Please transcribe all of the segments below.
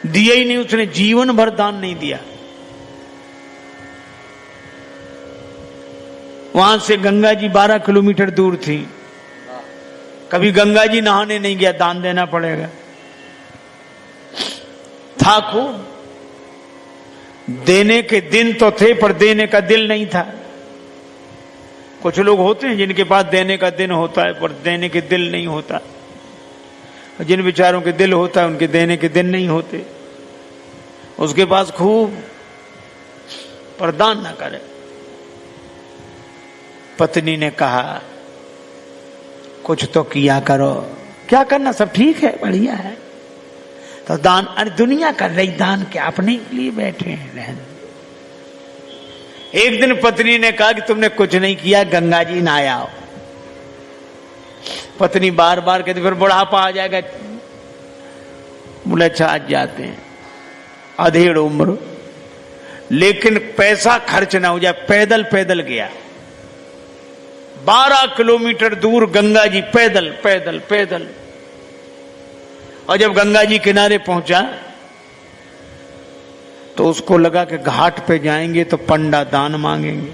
दिया ही नहीं, उसने जीवन भर दान नहीं दिया। वहां से गंगा जी 12 किलोमीटर दूर थी, कभी गंगा जी नहाने नहीं गया, दान देना पड़ेगा। था खूब, देने के दिन तो थे पर देने का दिल नहीं था। कुछ लोग होते हैं जिनके पास देने का दिन होता है पर देने के दिल नहीं होता, जिन बेचारों के दिल होता है उनके देने के दिन नहीं होते। उसके पास खूब पर दान ना करे। पत्नी ने कहा कुछ तो किया करो। क्या करना, सब ठीक है, बढ़िया है। तो दान, अरे दुनिया कर रही दान, क्या अपने लिए बैठे हैं रहने। एक दिन पत्नी ने कहा कि तुमने कुछ नहीं किया, गंगा जी नहाया आओ। पत्नी बार बार कहती फिर बुढ़ापा आ जाएगा। बोले अच्छा आज जाते हैं, अधेड़ उम्र, लेकिन पैसा खर्च ना हो जाए। पैदल पैदल गया 12 किलोमीटर दूर गंगा जी, पैदल पैदल पैदल। और जब गंगा जी किनारे पहुंचा तो उसको लगा कि घाट पे जाएंगे तो पंडा दान मांगेंगे,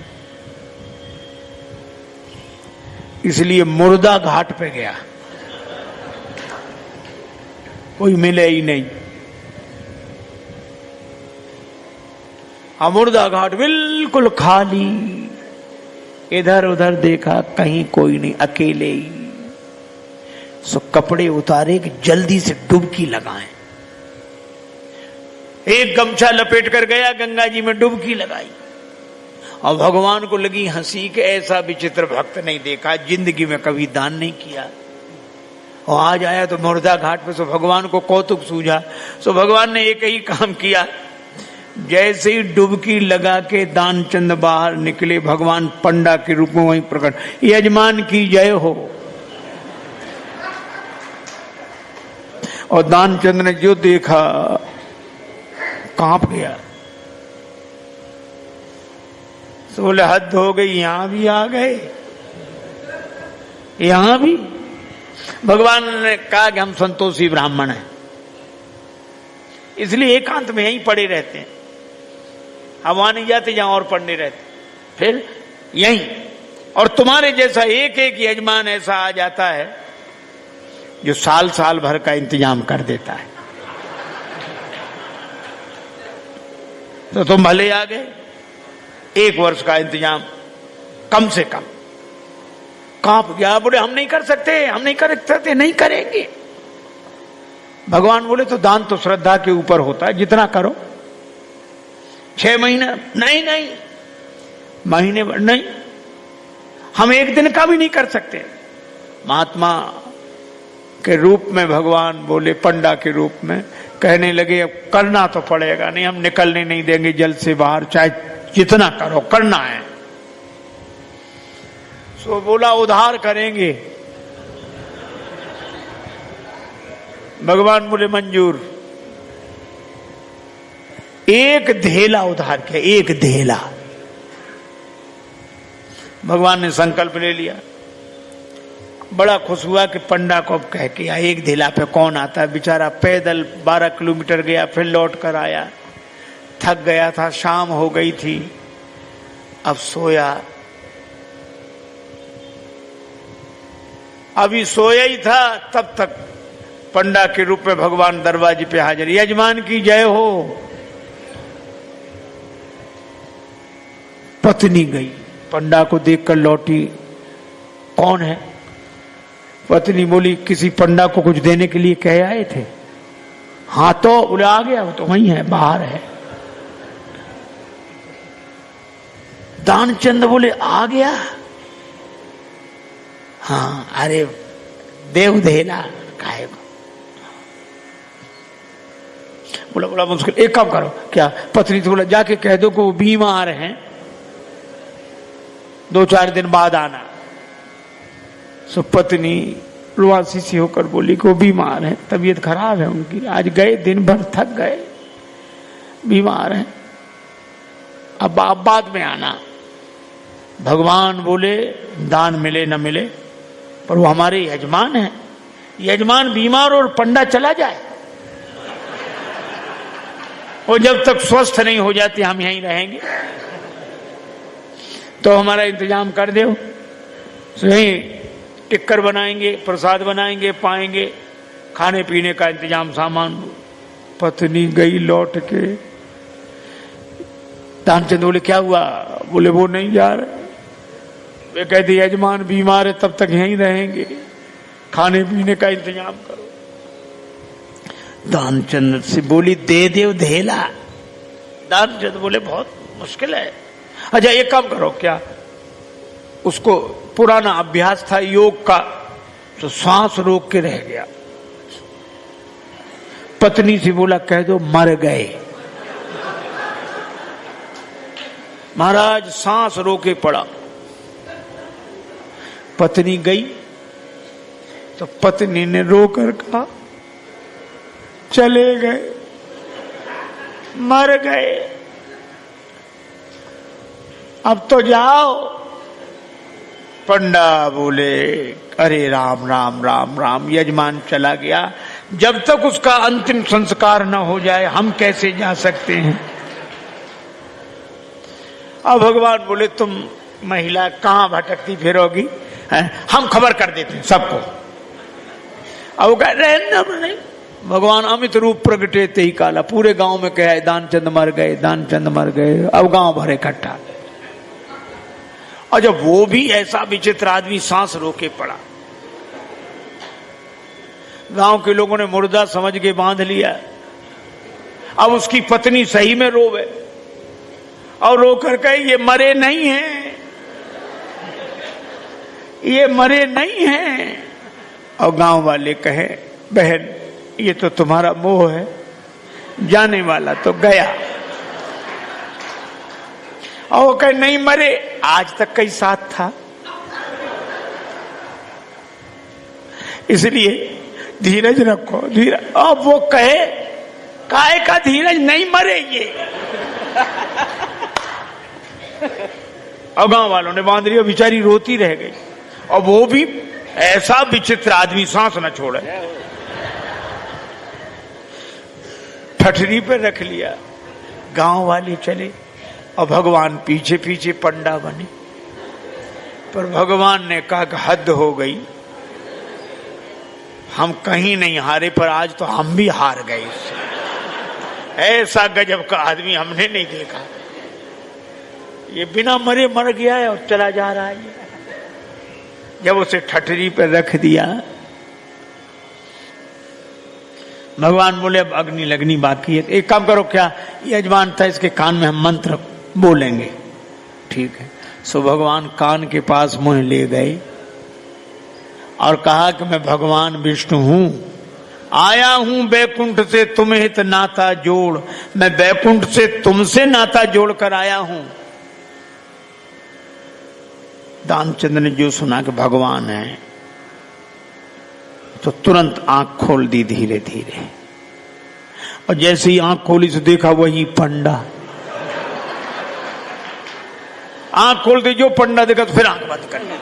इसलिए मुर्दा घाट पे गया। कोई मिले ही नहीं। मुर्दा घाट बिल्कुल खाली, इधर उधर देखा कहीं कोई नहीं, अकेले ही। सो कपड़े उतारे कि जल्दी से डुबकी लगाएं। एक गमछा लपेट कर गया, गंगा जी में डुबकी लगाई। और भगवान को लगी हंसी कि ऐसा विचित्र भक्त नहीं देखा, जिंदगी में कभी दान नहीं किया। और आज आया तो मुर्दा घाट पे। सो भगवान को कौतुक सूझा। सो भगवान ने एक ही काम किया, जैसे ही डुबकी लगा के दानचंद बाहर निकले, भगवान पंडा के रूप में वहीं प्रकट, यजमान की जय हो। और दानचंद ने जो देखा कांप गया। तो बोले हद हो गई, यहां भी आ गए, यहां भी। भगवान ने कहा कि हम संतोषी ब्राह्मण हैं, इसलिए एकांत में यहीं पड़े रहते हैं। हम वहां नहीं जाते जहां और पढ़ने रहते, फिर यहीं। और तुम्हारे जैसा एक एक यजमान ऐसा आ जाता है जो साल साल भर का इंतजाम कर देता है। तो तुम भले आ गए, 1 वर्ष का इंतजाम कम से कम। कांप गया, बोले हम नहीं कर सकते, हम नहीं कर सकते, नहीं करेंगे। भगवान बोले तो दान तो श्रद्धा के ऊपर होता है, जितना करो। 6 महीने नहीं, नहीं महीने भर नहीं, हम 1 दिन का भी नहीं कर सकते। महात्मा के रूप में भगवान बोले, पंडा के रूप में कहने लगे अब करना तो पड़ेगा, नहीं हम निकलने नहीं देंगे जल से बाहर, चाहे जितना करो करना है। सो बोला उधार करेंगे। भगवान बोले मंजूर। 1 धेला उधार किया, 1 धेला। भगवान ने संकल्प ले लिया। बड़ा खुश हुआ कि पंडा को अब कह के 1 धेला पे कौन आता है। बेचारा पैदल 12 किलोमीटर गया, फिर लौट कर आया, थक गया था, शाम हो गई थी, अब सोया। अभी सोया ही था तब तक पंडा के रूप में भगवान दरवाजे पे हाजिर। यजमान की जय हो। पत्नी गई, पंडा को देखकर लौटी, कौन है? पत्नी बोली किसी पंडा को कुछ देने के लिए कह आए थे। हाँ तो बोले आ गया, वो तो वहीं है, बाहर है। दानचंद बोले आ गया? हाँ, अरे देव धेला काहे को? बोला बड़ा मुश्किल, एक काम करो। क्या? पत्नी से बोला जाके कह दो कि वो बीमार हैं, 2-4 दिन बाद आना। सो पत्नी रुआसी सी होकर बोली कि वो बीमार है, तबीयत खराब है उनकी, आज गए दिन भर थक गए, बीमार है, अब आप बाद में आना। भगवान बोले दान मिले न मिले पर वो हमारे यजमान हैं। यजमान बीमार और पंडा चला जाए, वो जब तक स्वस्थ नहीं हो जाती हम यहीं रहेंगे, तो हमारा इंतजाम कर दो। यहीं टिक्कर बनाएंगे, प्रसाद बनाएंगे, पाएंगे, खाने पीने का इंतजाम, सामान। पत्नी गई लौट के। दानचंद बोले क्या हुआ? बोले वो नहीं जा रहे। वे कहती यजमान बीमार है, तब तक यहीं रहेंगे, खाने पीने का इंतजाम करो। दानचंद से बोली दे दे धेला। दानचंद बोले बहुत मुश्किल है। अच्छा एक काम करो, क्या उसको पुराना अभ्यास था योग का, तो सांस रोक के रह गया। पत्नी से बोला कह दो मर गए। महाराज सांस रोके पड़ा। पत्नी गई तो पत्नी ने रोकर कहा चले गए, मर गए, अब तो जाओ। पंडा बोले अरे राम राम राम राम, यजमान चला गया, जब तक उसका अंतिम संस्कार न हो जाए हम कैसे जा सकते हैं। अब भगवान बोले तुम महिला कहां भटकती फिरोगी, हम खबर कर देते हैं सबको। अब कह रहे भगवान अमित रूप प्रगटे ते ही काला, पूरे गांव में कहा दानचंद मर गए, दानचंद मर गए। अब गांव भर इकट्ठा। और जब वो भी ऐसा विचित्र आदमी सांस रोके पड़ा, गांव के लोगों ने मुर्दा समझ के बांध लिया। अब उसकी पत्नी सही में रोवे और रोकर कहे ये मरे नहीं हैं, ये मरे नहीं हैं। और गांव वाले कहे बहन ये तो तुम्हारा मोह है, जाने वाला तो गया। और वो कहे नहीं मरे, आज तक कई साथ था। इसलिए धीरज रखो, धीरज। अब वो कहे काहे का धीरज, नहीं मरे ये। और गांव वालों ने बांध लिया, बेचारी रोती रह गई। और वो भी ऐसा विचित्र आदमी सांस न छोड़े, ठठरी पे रख लिया। गांव वाले चले और भगवान पीछे पीछे पंडा बने। पर भगवान ने कहा कि हद हो गई, हम कहीं नहीं हारे पर आज तो हम भी हार गए। ऐसा गजब का आदमी हमने नहीं देखा। ये बिना मरे मर गया है और चला जा रहा है। जब उसे ठठरी पे रख दिया, भगवान बोले अब अग्नि लगनी बाकी है। एक काम करो, क्या यजमान था इसके कान में हम मंत्र बोलेंगे, ठीक है। सो भगवान कान के पास मुंह ले गए और कहा कि मैं भगवान विष्णु हूं, आया हूं बैकुंठ से तुम्हें हित नाता जोड़। मैं बैकुंठ से तुमसे नाता जोड़ कर आया हूं। दानचंद ने जो सुना कि भगवान है, तो तुरंत आंख खोल दी धीरे धीरे। और जैसे ही आंख खोली तो देखा वही पंडा। आंख खोल के जो पंडा देखा तो फिर आंख बंद कर ली।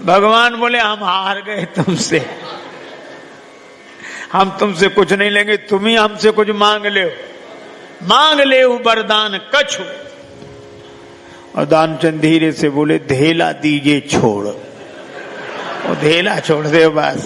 भगवान बोले हम हार गए तुमसे, हम तुमसे कुछ नहीं लेंगे, तुम ही हमसे कुछ मांग ले, मांग ले वरदान कछु। और दानचंद धीरे से बोले धेला दीजिए छोड़। वो धेला छोड़ दे बस।